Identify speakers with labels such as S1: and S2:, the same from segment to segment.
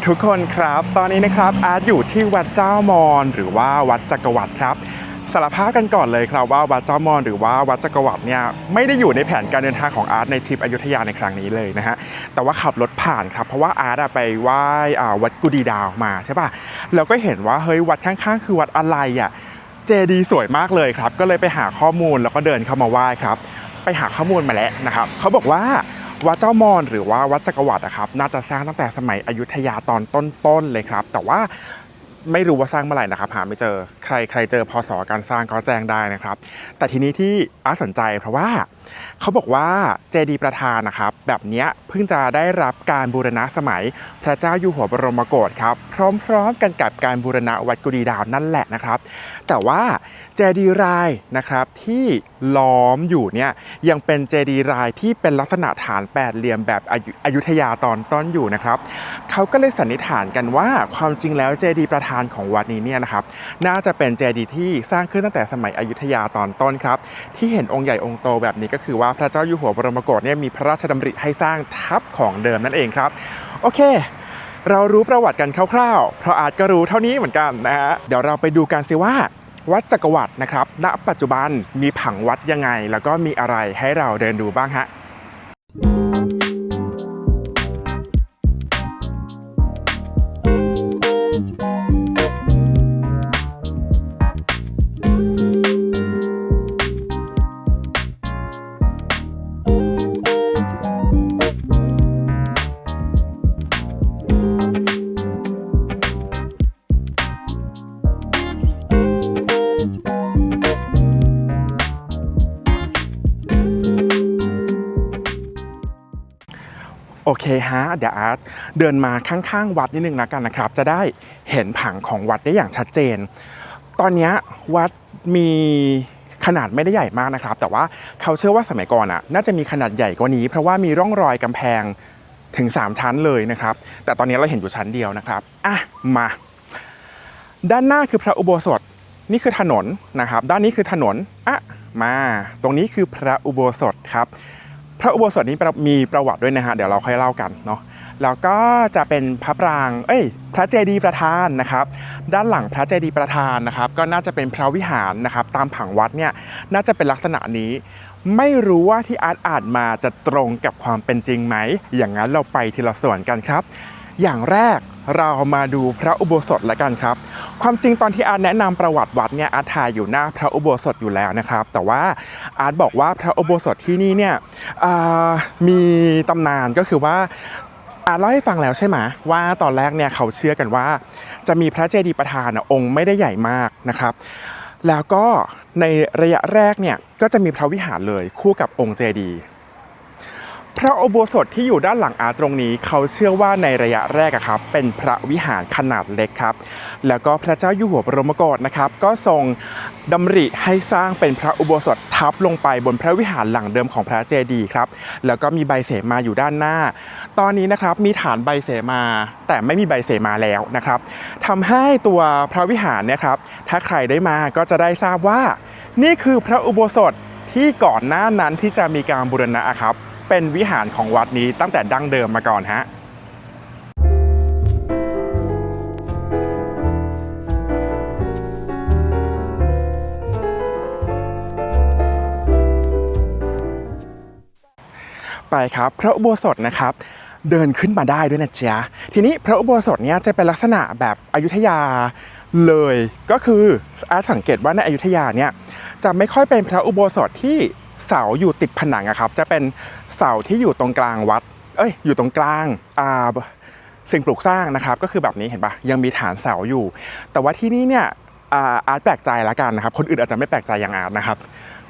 S1: ทุกคนครับตอนนี้นะครับอาร์ตอยู่ที่วัดเจ้ามอญหรือว่าวัดจักรวรรดิครับสารภาพกันก่อนเลยครับว่าวัดเจ้ามอญหรือว่าวัดจักรวรรดิเนี่ยไม่ได้อยู่ในแผนการเดินทางของอาร์ตในทริปอยุธยาในครั้งนี้เลยนะฮะแต่ว่าขับรถผ่านครับเพราะว่าอาร์ตไปไหว้วัดกุดีดาวมาใช่ป่ะแล้วก็เห็นว่าเฮ้ยวัดข้างๆคือวัดอะไรอ่ะเจดีย์สวยมากเลยครับก็เลยไปหาข้อมูลแล้วก็เดินเข้ามาไหว้ครับไปหาข้อมูลมาแล้วนะครับเขาบอกว่าวัดเจ้ามอญหรือว่าวัดจักรวรรดินะครับน่าจะสร้างตั้งแต่สมัยอยุธยาตอนต้นๆเลยครับแต่ว่าไม่รู้ว่าสร้างเมื่อไหร่นะครับหาไม่เจอใครเจอพศการสร้างก็แจ้งได้นะครับแต่ทีนี้ที่อาร์ตสนใจเพราะว่าเขาบอกว่าเจดีย์ประธานนะครับแบบนี้เพิ่งจะได้รับการบูรณะสมัยพระเจ้าอยู่หัวบรมโกศครับพร้อมๆกันกับการบูรณะวัดกุดีดาวนั่นแหละนะครับแต่ว่าเจดีย์รายนะครับที่ล้อมอยู่เนี่ยยังเป็นเจดีย์รายที่เป็นลักษณะฐานแปดเหลี่ยมแบบอยุธยาตอนต้นอยู่นะครับเขาก็เลยสันนิษฐานกันว่าความจริงแล้วเจดีย์ประธานของวัดนี้เนี่ยนะครับน่าจะเป็นเจดีย์ที่สร้างขึ้นตั้งแต่สมัยอยุธยาตอนต้นครับที่เห็นองค์ใหญ่องค์โตแบบนี้ก็คือว่าพระเจ้าอยู่หัวบรมโกศเนี่ยมีพระราชดำริให้สร้างทับของเดิมนั่นเองครับโอเคเรารู้ประวัติกันคร่าวๆเพราะอาจก็รู้เท่านี้เหมือนกันนะฮะเดี๋ยวเราไปดูกันสิว่าวัดจักรวรรดินะครับณปัจจุบันมีผังวัดยังไงแล้วก็มีอะไรให้เราเดินดูบ้างฮะโอเคฮะเดี๋ยวอาร์ตเดินมาข้างๆวัดนิดนึงนะกันนะครับจะได้เห็นผังของวัดได้อย่างชัดเจนตอนนี้วัดมีขนาดไม่ได้ใหญ่มากนะครับแต่ว่าเขาเชื่อว่าสมัยก่อนน่าจะมีขนาดใหญ่กว่านี้เพราะว่ามีร่องรอยกำแพงถึง3ชั้นเลยนะครับแต่ตอนนี้เราเห็นอยู่ชั้นเดียวนะครับมาด้านหน้าคือพระอุโบสถนี่คือถนนนะครับด้านนี้คือถนนมาตรงนี้คือพระอุโบสถครับพระอุโบสถนี้มีประวัติด้วยนะฮะเดี๋ยวเราค่อยเล่ากันเนาะแล้วก็จะเป็นพระปรางพระเจดีย์ประธานนะครับด้านหลังพระเจดีย์ประธานนะครับก็น่าจะเป็นพระวิหารนะครับตามผังวัดเนี่ยน่าจะเป็นลักษณะนี้ไม่รู้ว่าที่อาร์ตอ่านมาจะตรงกับความเป็นจริงไหมอย่างนั้นเราไปทีละส่วนกันครับอย่างแรกเรามาดูพระอุโบสถละกันครับความจริงตอนที่อาร์ตแนะนำประวัติวัดเนี่ยอาร์ตถ่ายอยู่หน้าพระอุโบสถอยู่แล้วนะครับแต่ว่าอาร์ตบอกว่าพระอุโบสถที่นี่เนี่ยมีตำนานก็คือว่าอาร์ตเล่าให้ฟังแล้วใช่ไหมว่าตอนแรกเนี่ยเขาเชื่อกันว่าจะมีพระเจดีย์ประธานองค์ไม่ได้ใหญ่มากนะครับแล้วก็ในระยะแรกเนี่ยก็จะมีพระวิหารเลยคู่กับองค์เจดีย์พระอุโบสถที่อยู่ด้านหลังอาร์ตตรงนี้เขาเชื่อว่าในระยะแรกครับเป็นพระวิหารขนาดเล็กครับแล้วก็พระเจ้าอยู่หัวบรมโกศนะครับก็ทรงดำริให้สร้างเป็นพระอุโบสถทับลงไปบนพระวิหารหลังเดิมของพระเจดีย์ครับแล้วก็มีใบเสมาอยู่ด้านหน้าตอนนี้นะครับมีฐานใบเสมาแต่ไม่มีใบเสมาแล้วนะครับทำให้ตัวพระวิหารเนี่ยครับถ้าใครได้มาก็จะได้ทราบว่านี่คือพระอุโบสถที่ก่อนหน้านั้นที่จะมีการบูรณะครับเป็นวิหารของวัดนี้ตั้งแต่ดั้งเดิมมาก่อนฮะไปครับพระอุโบสถนะครับเดินขึ้นมาได้ด้วยนะจ๊ะทีนี้พระอุโบสถเนี้ยจะเป็นลักษณะแบบอยุธยาเลยก็คืออาสังเกตว่าในอยุธยาเนี่ยจะไม่ค่อยเป็นพระอุโบสถที่เสาอยู่ติดผนังครับจะเป็นเสาที่อยู่ตรงกลางวัดอยู่ตรงกลางสิ่งปลูกสร้างนะครับก็คือแบบนี้เห็นปะยังมีฐานเสาอยู่แต่ว่าที่นี่เนี่ยอาร์ตแปลกใจละกันนะครับคนอื่นอาจจะไม่แปลกใจอย่างอาร์ตนะครับ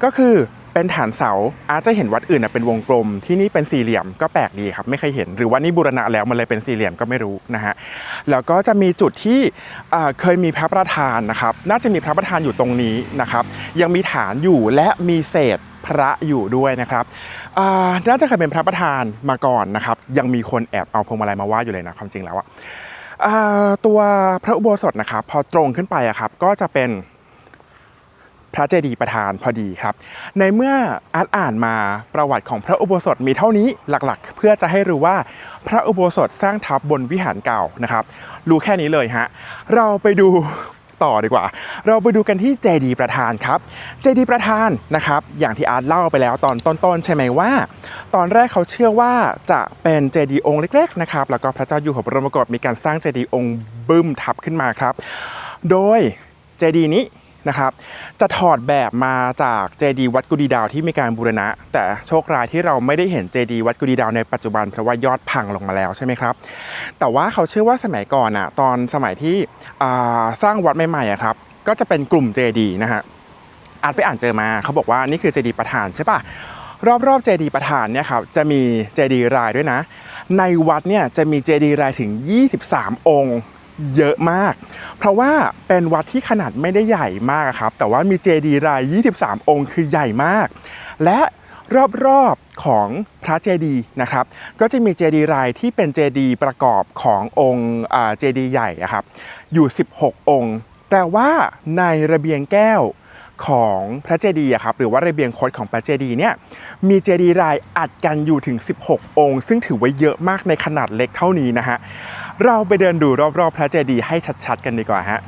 S1: ก็คือเป็นฐานเสาอาร์ตจะเห็นวัดอื่นเป็นวงกลมที่นี่เป็นสี่เหลี่ยมก็แปลกดีครับไม่เคยเห็นหรือว่านี่บูรณะแล้วมันเลยเป็นสี่เหลี่ยมก็ไม่รู้นะฮะแล้วก็จะมีจุดที่เคยมีพระประธานนะครับน่าจะมีพระประธานอยู่ตรงนี้นะครับยังมีฐานอยู่และมีเศษพระอยู่ด้วยนะครับน่าจะเคยเป็นพระประธานมาก่อนนะครับยังมีคนแอบเอาพวงมาลัยมาไหว้อยู่เลยนะความจริงแล้วตัวพระอุโบสถนะครับพอตรงขึ้นไปครับก็จะเป็น พระเจดีย์ประธานพอดีครับในเมื่ออ่านมาประวัติของพระอุโบสถมีเท่านี้หลักๆเพื่อจะให้รู้ว่าพระอุโบสถสร้างทับบนวิหารเก่านะครับรู้แค่นี้เลยฮะเราไปดูต่อดีกว่าเราไปดูกันที่เจดีย์ประธานครับเจดีย์ประธานนะครับอย่างที่อาร์ตเล่าไปแล้วตอนต้นๆใช่ไหมว่าตอนแรกเขาเชื่อว่าจะเป็นเจดีย์องค์เล็กๆนะครับแล้วก็พระเจ้าอยู่หัวบรมโกศมีการสร้างเจดีย์องค์บึ้มทับขึ้นมาครับโดยเจดีย์นี้นะครับจะถอดแบบมาจากเจดีย์วัดกุดีดาวที่มีการบูรณะแต่โชคร้ายที่เราไม่ได้เห็นเจดีย์วัดกุดีดาวในปัจจุบันเพราะว่ายอดพังลงมาแล้วใช่ไหมครับแต่ว่าเขาเชื่อว่าสมัยก่อนอ่ะตอนสมัยที่สร้างวัดใหม่ๆครับก็จะเป็นกลุ่มเจดีย์นะฮะอาจไปอ่านเจอมาเขาบอกว่านี่คือเจดีย์ประธานใช่ปะรอบๆเจดีย์ประธานเนี่ยครับจะมีเจดีย์รายด้วยนะในวัดเนี่ยจะมีเจดีย์รายถึง23องค์เยอะมากเพราะว่าเป็นวัดที่ขนาดไม่ได้ใหญ่มากครับแต่ว่ามีเจดีย์ราย23องค์คือใหญ่มากและรอบๆของพระเจดีย์นะครับก็จะมีเจดีย์รายที่เป็นเจดีย์ประกอบขององค์เจดีย์ใหญ่ครับอยู่16องค์แปลว่าในระเบียงแก้วของพระเจดีย์ครับหรือว่าระเบียงคดของพระเจดีย์เนี่ยมีเจดีย์รายอัดกันอยู่ถึง16องค์ซึ่งถือว่าเยอะมากในขนาดเล็กเท่านี้นะฮะเราไปเดินดูรอบๆพระเจดีย์ให้ชัดๆกันดีกว่าฮะ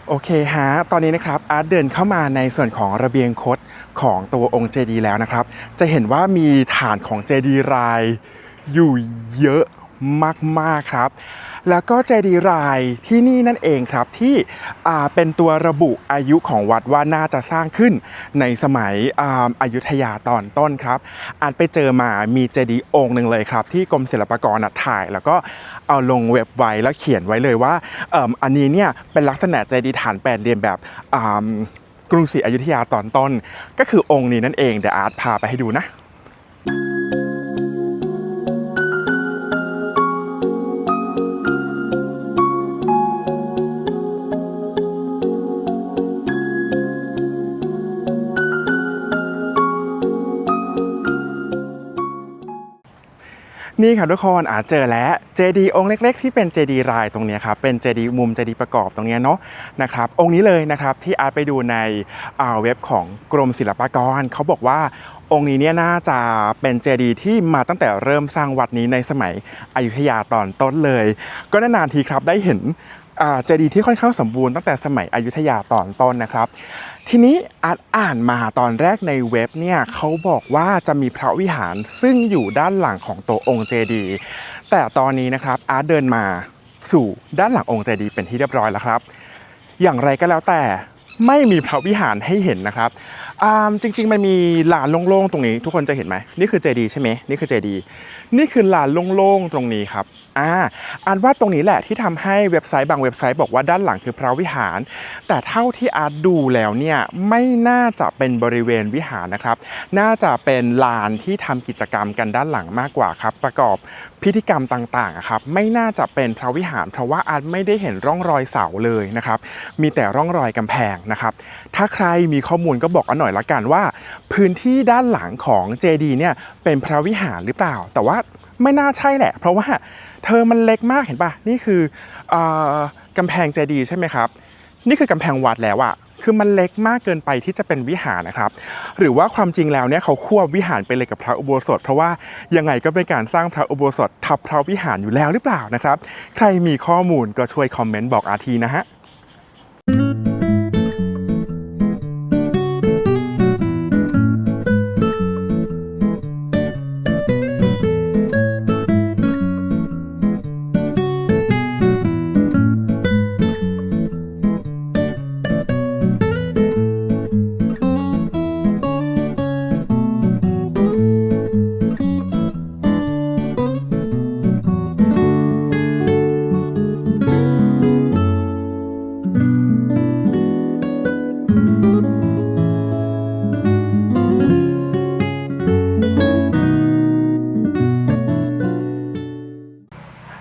S1: โอเคฮะตอนนี้นะครับอาร์ตเดินเข้ามาในส่วนของระเบียงคดของตัวองค์เจดีย์แล้วนะครับจะเห็นว่ามีฐานของเจดีย์รายอยู่เยอะมากๆครับแล้วก็เจดีย์รายที่นี่นั่นเองครับที่เป็นตัวระบุอายุของวัดว่าน่าจะสร้างขึ้นในสมัยอยุธยาตอนต้นครับอาจไปเจอมามีเจดีย์องค์หนึ่งเลยครับที่กรมศิลปากรถ่ายแล้วก็เอาลงเว็บไว้แล้วเขียนไว้เลยว่าอันนี้เนี่ยเป็นลักษณะเจดีย์ฐานแปดเหลี่ยมแบบกรุงศรีอยุธยาตอนต้นก็คือองค์นี้นั่นเองเดี๋ยวอาร์ตพาไปให้ดูนะนี่ครับทุกคนเจอแล้วเจดีย์องค์เล็กๆที่เป็นเจดีย์รายตรงนี้ครับเป็นเจดีย์มุมเจดีย์ประกอบตรงนี้เนาะนะครับองค์นี้เลยนะครับที่อาร์ตไปดูในเว็บของกรมศิลปากรเขาบอกว่าองค์นี้เนี่ยน่าจะเป็นเจดีย์ที่มาตั้งแต่เริ่มสร้างวัดนี้ในสมัยอยุธยาตอนต้นเลยก็นานๆทีครับได้เห็นเจดีย์ที่ค่อนข้างสมบูรณ์ตั้งแต่สมัยอยุธยาตอนต้นนะครับทีนี้อ่านมาตอนแรกในเว็บเนี่ยเขาบอกว่าจะมีพระวิหารซึ่งอยู่ด้านหลังของตัวองค์เจดีย์แต่ตอนนี้นะครับอาร์ตเดินมาสู่ด้านหลังองค์เจดีย์เป็นที่เรียบร้อยแล้วครับอย่างไรก็แล้วแต่ไม่มีพระวิหารให้เห็นนะครับจริงๆมันมีลานโล่งๆตรงนี้ทุกคนจะเห็นไหมนี่คือเจดีย์ใช่ไหมนี่คือเจดีย์นี่คือลานโล่งๆตรงนี้ครับอ่านว่าตรงนี้แหละที่ทำให้เว็บไซต์บางเว็บไซต์บอกว่าด้านหลังคือพระวิหารแต่เท่าที่อาร์ตดูแล้วเนี่ยไม่น่าจะเป็นบริเวณวิหารนะครับน่าจะเป็นลานที่ทำกิจกรรมกันด้านหลังมากกว่าครับประกอบพิธีกรรมต่างๆครับไม่น่าจะเป็นพระวิหารเพราะว่าอาร์ตไม่ได้เห็นร่องรอยเสาเลยนะครับมีแต่ร่องรอยกำแพงนะครับถ้าใครมีข้อมูลก็บอกหน่อยละกันว่าพื้นที่ด้านหลังของเจดีย์เนี่ยเป็นพระวิหารหรือเปล่าแต่ว่าไม่น่าใช่แหละเพราะว่าเธอมันเล็กมากเห็นปะนี่คือกำแพงเจดีย์ใช่ไหมครับนี่คือกำแพงวัดแล้วอะคือมันเล็กมากเกินไปที่จะเป็นวิหารนะครับหรือว่าความจริงแล้วเนี่ยเขาควบวิหารไปเลยกับพระอุโบสถเพราะว่ายังไงก็เป็นการสร้างพระอุโบสถทับพระวิหารอยู่แล้วหรือเปล่านะครับใครมีข้อมูลก็ช่วยคอมเมนต์บอกอาทีนะฮะ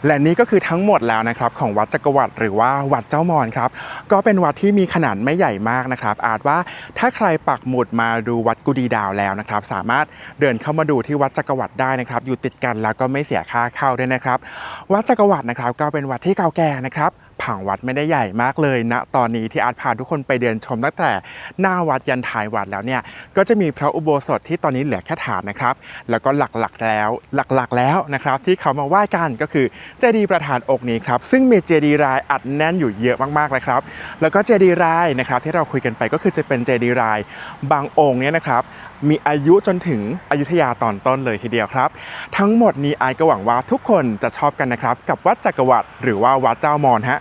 S1: และนี่ก็คือทั้งหมดแล้วนะครับของวัดจักรวรรดิหรือว่าวัดเจ้ามอนครับก็เป็นวัดที่มีขนาดไม่ใหญ่มากนะครับอาจว่าถ้าใครปักหมุดมาดูวัดกุดีดาวแล้วนะครับสามารถเดินเข้ามาดูที่วัดจักรวรรดิได้นะครับอยู่ติดกันแล้วก็ไม่เสียค่าเข้าด้วยนะครับวัดจักรวรรดินะครับก็เป็นวัดที่เก่าแก่นะครับผังวัดไม่ได้ใหญ่มากเลยณตอนนี้ที่อาร์ตพาทุกคนไปเดินชมตั้งแต่หน้าวัดยันท้ายวัดแล้วเนี่ยก็จะมีพระอุโบสถที่ตอนนี้เหลือแค่ฐานนะครับแล้วก็หลักๆแล้วนะครับที่เขามาไหว้กันก็คือเจดีย์ประธานองค์นี้ครับซึ่งมีเจดีย์รายอัดแน่นอยู่เยอะมากๆเลยครับแล้วก็เจดีย์รายนะครับที่เราคุยกันไปก็คือจะเป็นเจดีย์รายบางองค์เนี่ยนะครับมีอายุจนถึงอยุธยาตอนต้นเลยทีเดียวครับทั้งหมดนี้ไอก็หวังว่าทุกคนจะชอบกันนะครับกับวัดจักรวรรดิหรือว่าวัดเจ้ามอนฮะ